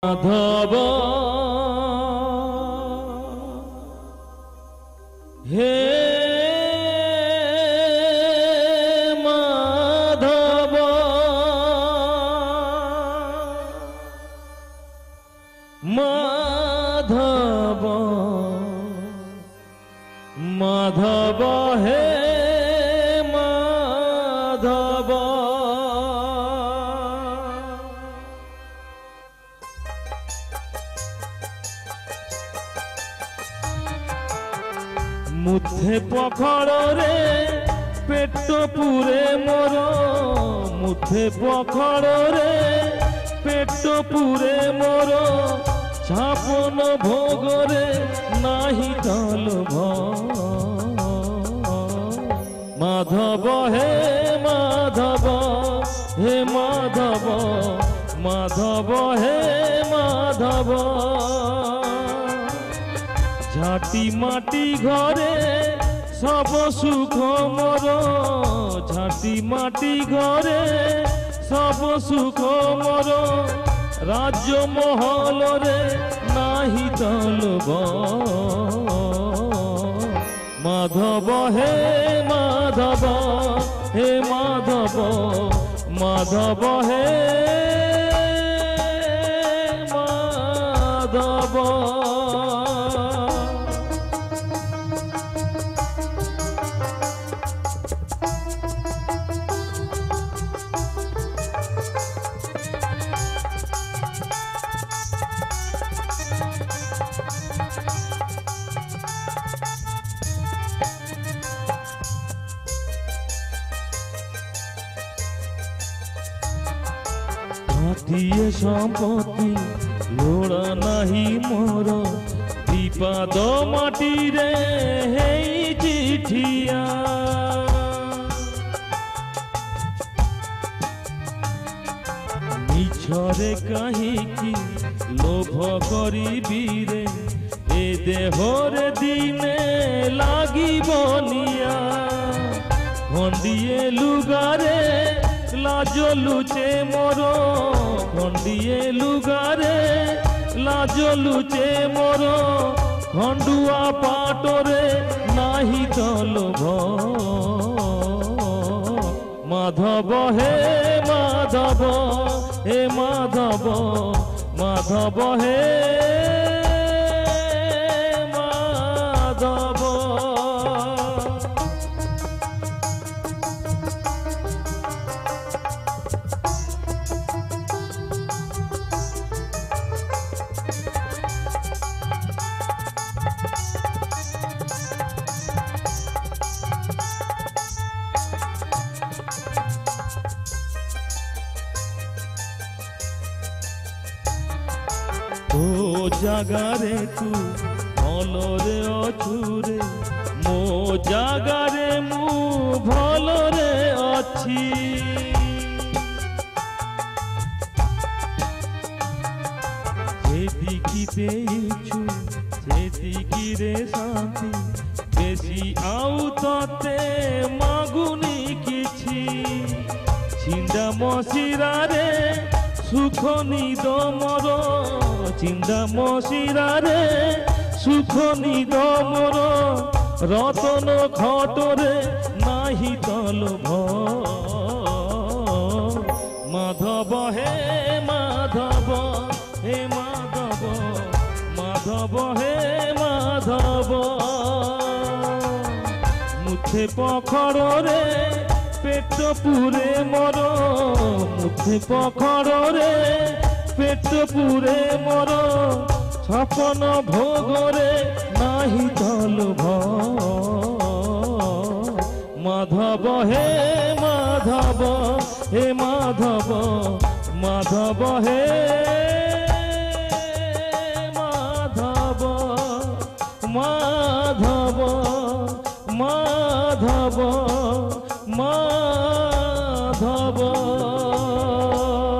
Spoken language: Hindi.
মাধব হে মাধব মাধব মাধব হে মাধব मुथे पखड़ रे पेट पूरे मोर मुथे पखड़ रे पेट पूरे मोर छापन भोग रे नाही तलभ माधव हे माधव हे माधव माधव हे माधव झाटी माटी घरे सब सुख मोर झाटी माटी घरे सब सुख मोर राज्य महल रे नाही तलभ माधव हे माधव हे माधव माधव हे माधव दिए संपत्ति लोड़ा नहीं मोर दीपाद माटी रे हे चिठिया मिछरे कहीं लोभ करी रे ए देहरे दिने लागी बनिया खंडिए लुगारे लाज लुचे मोर खंडिए लुगारे लाज लुचे मोर खंडुआ पाटरे नाही तलभ माधव हे माधव हे माधव माधव हे माधव ओ जगारे तू भलरे अछुरे मो जगारे मु भलरे अछि जेदिकी देइछु सेदिकी रे शांति बेसी आउ तते मागुनी किछि छिंदा मसिरा रे सुख निद मोर चिंदा मसिरा रे सुख निद मोर रतन खटरे नाही तलभ माधव हे माधव हे माधव माधव हे माधव मुथे पखड़ रे पेट पूरे मोर मुथे पखड़ रे पेट पूरे मोर छपन भोग रे नाही तलभ माधव हे माधव हे माधव माधव हे